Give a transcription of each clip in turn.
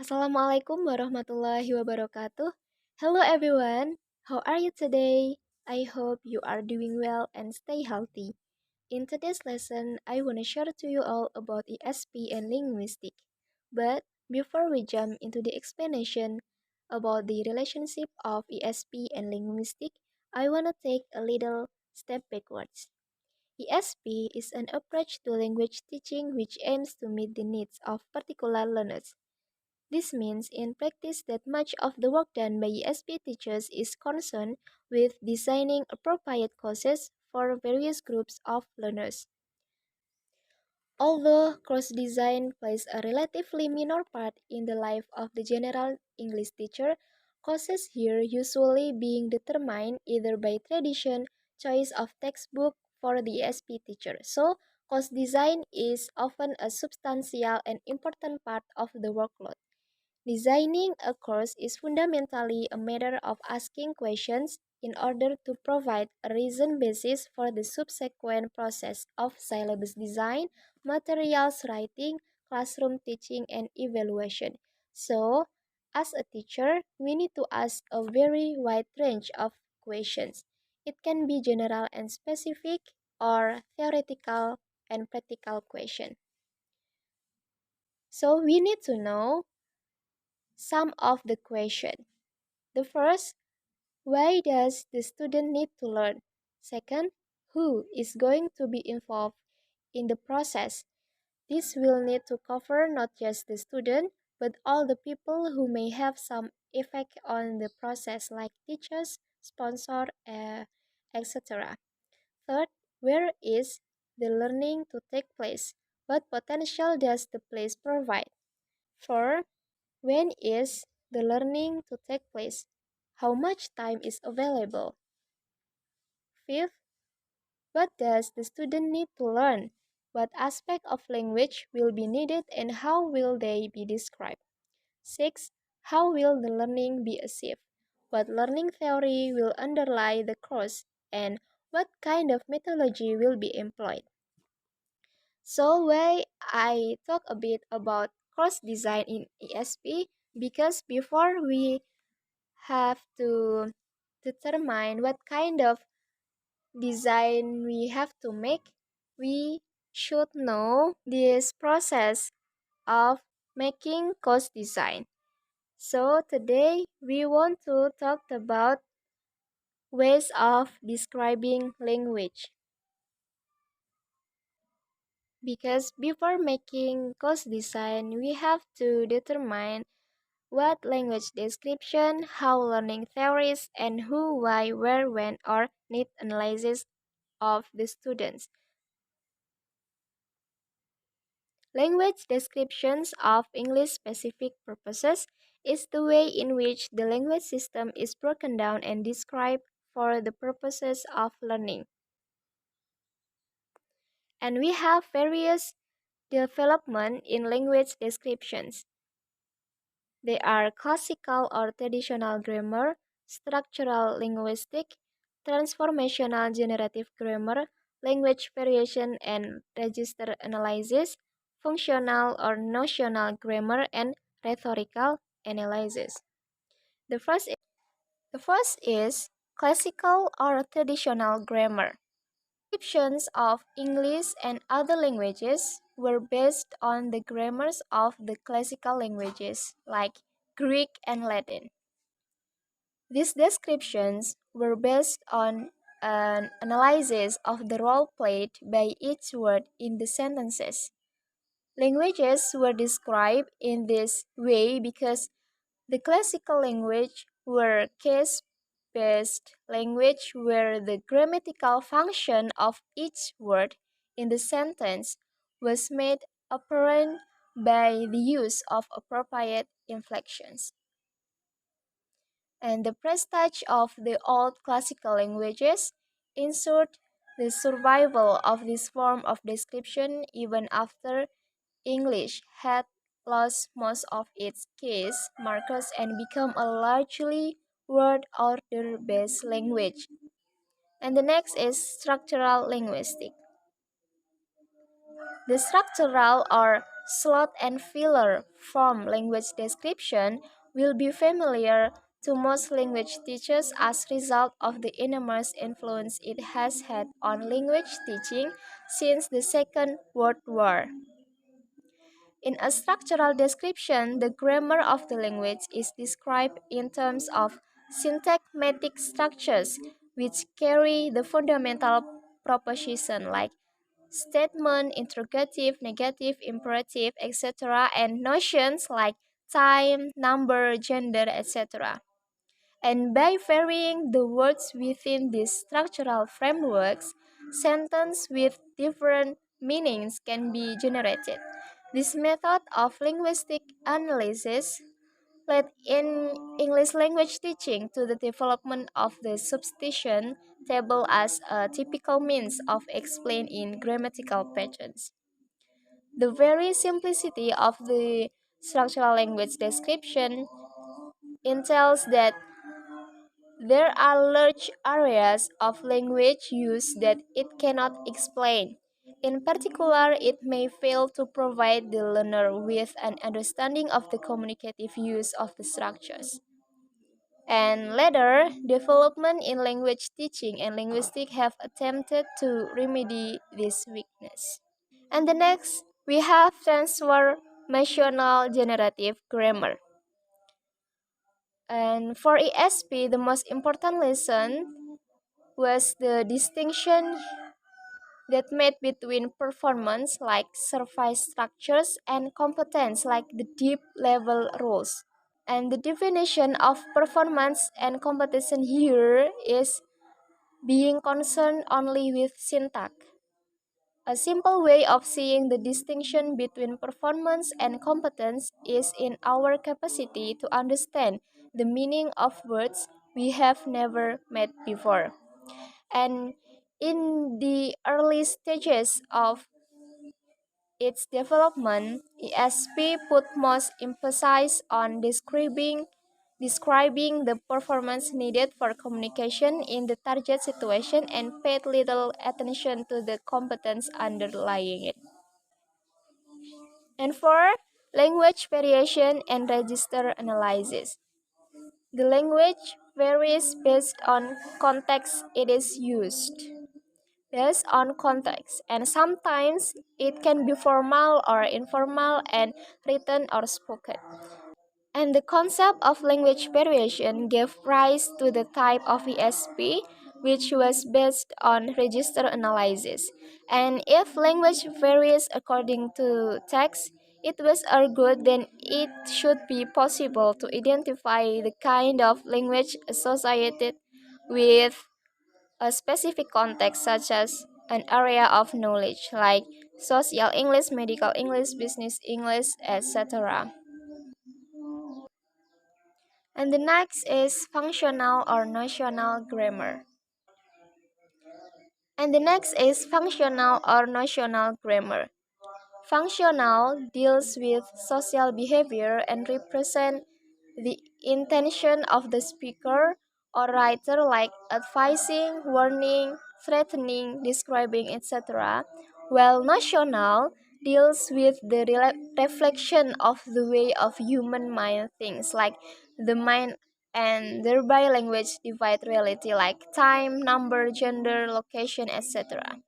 Assalamualaikum warahmatullahi wabarakatuh. Hello everyone. How are you today? I hope you are doing well and stay healthy. In today's lesson, I want to share to you all about ESP and linguistic. But before we jump into the explanation about the relationship of ESP and linguistic, I want to take a little step backwards. ESP is an approach to language teaching which aims to meet the needs of particular learners. This means in practice that much of the work done by ESP teachers is concerned with designing appropriate courses for various groups of learners. Although course design plays a relatively minor part in the life of the general English teacher, courses here usually being determined either by tradition, choice of textbook for the ESP teacher. So, course design is often a substantial and important part of the workload. Designing a course is fundamentally a matter of asking questions in order to provide a reasoned basis for the subsequent process of syllabus design, materials writing, classroom teaching, and evaluation. So, as a teacher, we need to ask a very wide range of questions. It can be general and specific, or theoretical and practical question. So, we need to know some of the question. The first, why does the student need to learn? Second, who is going to be involved in the process? This will need to cover not just the student, but all the people who may have some effect on the process, like teachers, sponsor, etc. Third, where is the learning to take place? What potential does the place provide? Fourth, when is the learning to take place? How much time is available? Fifth, what does the student need to learn? What aspect of language will be needed and how will they be described? Sixth, how will the learning be achieved? What learning theory will underlie the course and what kind of methodology will be employed? So why I talk a bit about course design in ESP because before we have to determine what kind of design we have to make, we should know this process of making course design. So today we want to talk about ways of describing language. Because before making course design, we have to determine what language description, how learning theories, and who, why, where, when, or need analysis of the students. Language descriptions of English specific purposes is the way in which the language system is broken down and described for the purposes of learning. And we have various development in language descriptions. They are classical or traditional grammar, structural linguistic, transformational generative grammar, language variation and register analysis, functional or notional grammar, and rhetorical analysis. The first, the first is classical or traditional grammar. Descriptions of English and other languages were based on the grammars of the classical languages like Greek and Latin. These descriptions were based on an analysis of the role played by each word in the sentences. Languages were described in this way because the classical language were case-based language where the grammatical function of each word in the sentence was made apparent by the use of appropriate inflections. And the prestige of the old classical languages ensured the survival of this form of description even after English had lost most of its case markers and become a largely word order based language. And the next is structural linguistics. The structural or slot and filler form language description will be familiar to most language teachers as result of the enormous influence it has had on language teaching since the Second World War. In a structural description, the grammar of the language is described in terms of syntagmatic structures, which carry the fundamental proposition like statement, interrogative, negative, imperative, etc., and notions like time, number, gender, etc. And by varying the words within these structural frameworks, sentences with different meanings can be generated. This method of linguistic analysis led in English language teaching to the development of the substitution table as a typical means of explaining grammatical patterns. The very simplicity of the structural language description entails that there are large areas of language use that it cannot explain. In particular, it may fail to provide the learner with an understanding of the communicative use of the structures. And later, development in language teaching and linguistics have attempted to remedy this weakness. And the next, we have transformational generative grammar. And for ESP, the most important lesson was the distinction that made between performance like surface structures and competence like the deep level roles. And the definition of performance and competition here is being concerned only with syntax. A simple way of seeing the distinction between performance and competence is in our capacity to understand the meaning of words we have never met before. And in the early stages of its development, ESP put most emphasis on describing the performance needed for communication in the target situation and paid little attention to the competence underlying it. And for language variation and register analysis. The language varies based on context it is used. Based on context, and sometimes it can be formal or informal and written or spoken. And the concept of language variation gave rise to the type of ESP, which was based on register analysis. And if language varies according to text, it was argued then it should be possible to identify the kind of language associated with a specific context, such as an area of knowledge, like social English, medical English, business English, etc. And the next is functional or notional grammar. And the next is functional or notional grammar. Functional deals with social behavior and represent the intention of the speaker or writer like advising, warning, threatening, describing, etc. While notional deals with the reflection of the way of human mind thinks like the mind and thereby language divide reality like time, number, gender, location, etc.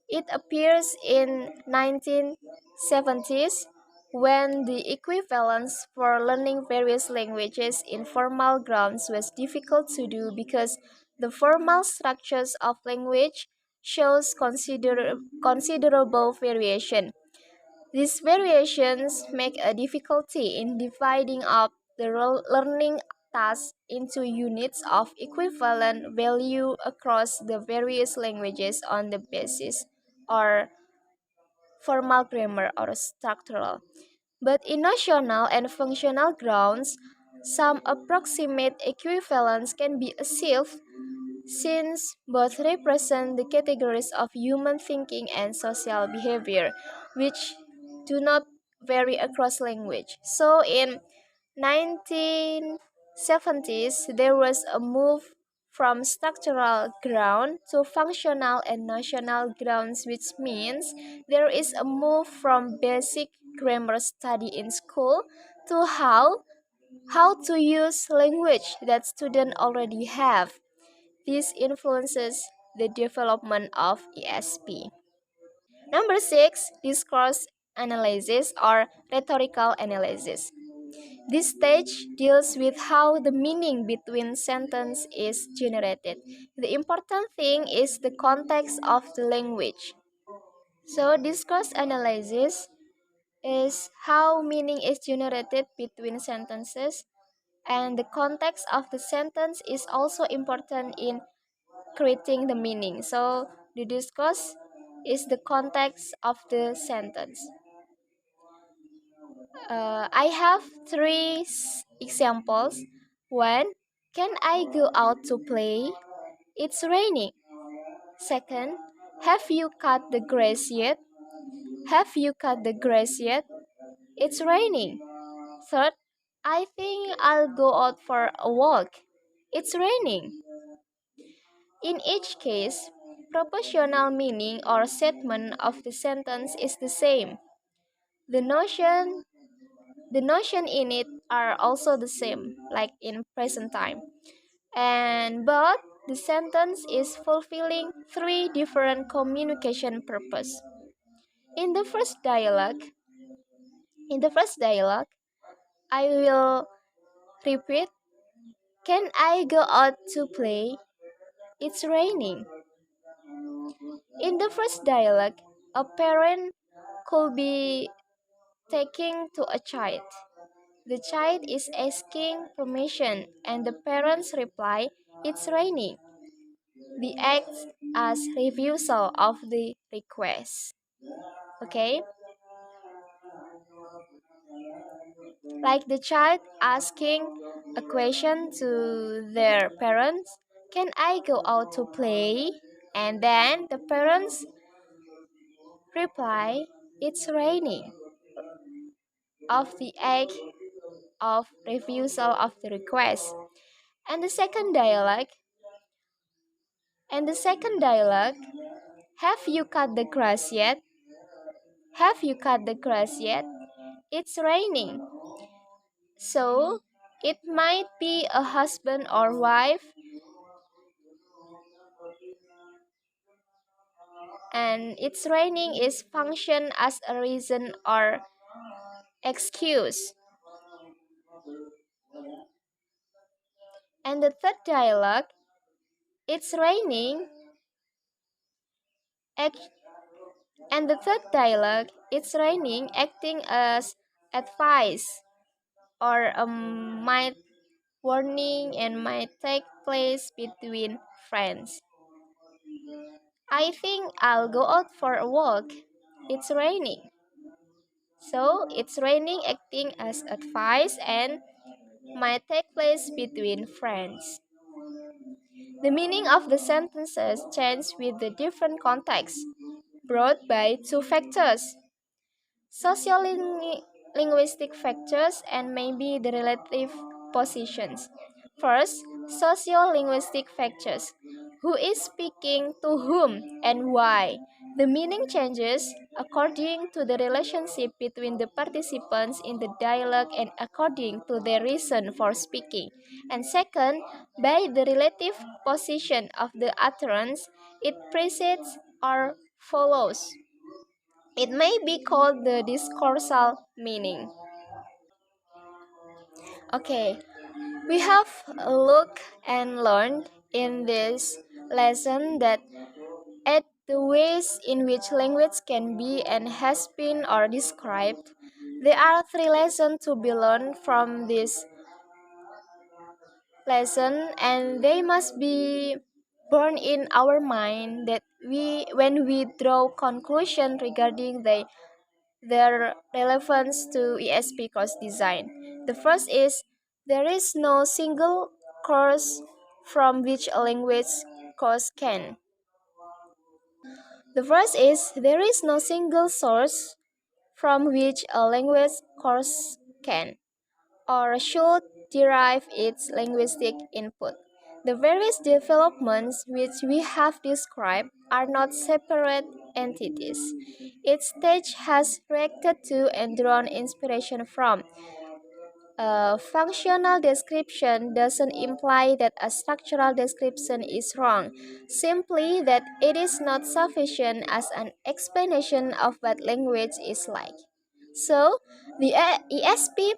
It appears in 1970s when the equivalence for learning various languages in formal grounds was difficult to do because the formal structures of language shows considerable variation. These variations make a difficulty in dividing up the learning task into units of equivalent value across the various languages on the basis or formal grammar or structural. But in notional and functional grounds, some approximate equivalence can be achieved since both represent the categories of human thinking and social behavior, which do not vary across language. So in 1970s, there was a move from structural ground to functional and notional grounds, which means there is a move from basic grammar study in school to how to use language that students already have. This influences the development of ESP. Number 6, discourse analysis or rhetorical analysis. This stage deals with how the meaning between sentences is generated. The important thing is the context of the language. So, discourse analysis is how meaning is generated between sentences, and the context of the sentence is also important in creating the meaning. So, the discourse is the context of the sentence. I have three examples. One, can I go out to play? It's raining. Second, have you cut the grass yet? Have you cut the grass yet? It's raining. Third, I think I'll go out for a walk. It's raining. In each case, proportional meaning or statement of the sentence is the same. The notion the notion in it are also the same, like in present time. But the sentence is fulfilling three different communication purpose. In the first dialogue, in the first dialogue, I will repeat, can I go out to play? It's raining. In the first dialogue, a parent could be taking to a child. The child is asking permission, and the parents reply, it's raining. The act as refusal of the request. Okay? Like the child asking a question to their parents, can I go out to play? And then the parents reply, it's raining. Of the act of refusal of the request. And the second dialogue, and the second dialogue, have you cut the grass yet? Have you cut the grass yet? It's raining. So, it might be a husband or wife, and it's raining is function as a reason or excuse. And the third dialogue, it's raining, act- and the third dialogue, it's raining, acting as advice or a might warning and might take place between friends. I think I'll go out for a walk. It's raining. So, it's raining acting as advice and might take place between friends. The meaning of the sentences change with the different contexts brought by two factors: sociolinguistic factors and maybe the relative positions. First, sociolinguistic factors. Who is speaking to whom and why? The meaning changes according to the relationship between the participants in the dialogue and according to their reason for speaking. And second, by the relative position of the utterance, it precedes or follows. It may be called the discoursal meaning. Okay, we have looked and learned in this lesson that at the ways in which language can be and has been or described, there are three lessons to be learned from this lesson, and they must be born in our mind that when we draw conclusion regarding their relevance to ESP course design. The first is there is no single course from which a language course can. The first is there is no single source from which a language course can or should derive its linguistic input. The various developments which we have described are not separate entities. Each stage has reacted to and drawn inspiration from. A functional description doesn't imply that a structural description is wrong, simply that it is not sufficient as an explanation of what language is like. So, the ESP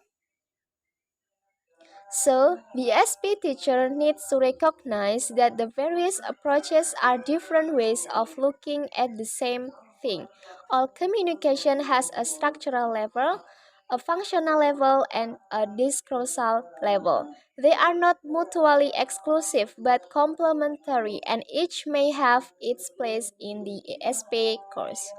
the SP teacher needs to recognize that the various approaches are different ways of looking at the same thing. All communication has a structural level, a functional level, and a discursive level. They are not mutually exclusive but complementary, and each may have its place in the ESP course.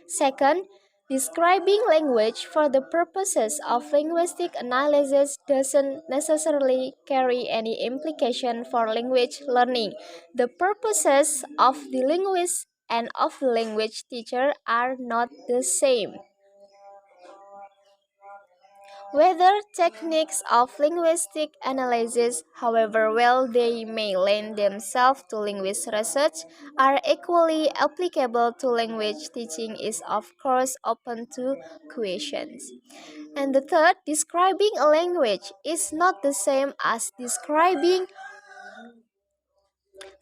Second, describing language for the purposes of linguistic analysis doesn't necessarily carry any implication for language learning. The purposes of the linguist and of the language teacher are not the same. Whether techniques of linguistic analysis, however well they may lend themselves to linguist research, are equally applicable to language teaching is of course open to questions. And the third, describing a language is not the same as describing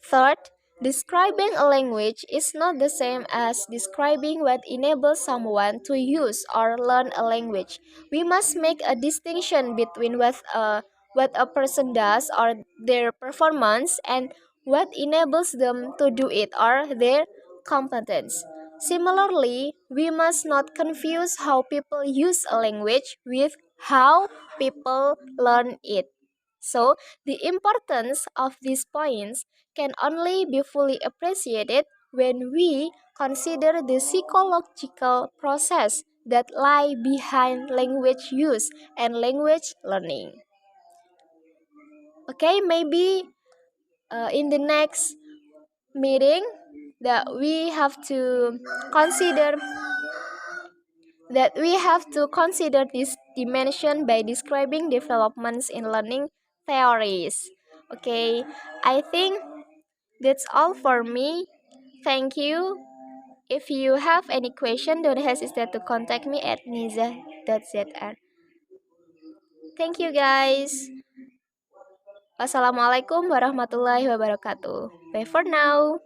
Third, describing a language is not the same as describing what enables someone to use or learn a language. We must make a distinction between what a person does or their performance and what enables them to do it or their competence. Similarly, we must not confuse how people use a language with how people learn it. So, the importance of these points can only be fully appreciated when we consider the psychological process that lie behind language use and language learning. Okay, maybe in the next meeting that we have to consider this dimension by describing developments in learning theories. Okay, I think that's all for me. Thank you. If you have any question, don't hesitate to contact me at niza.zr. Thank you guys. Wassalamualaikum warahmatullahi wabarakatuh. Bye for now.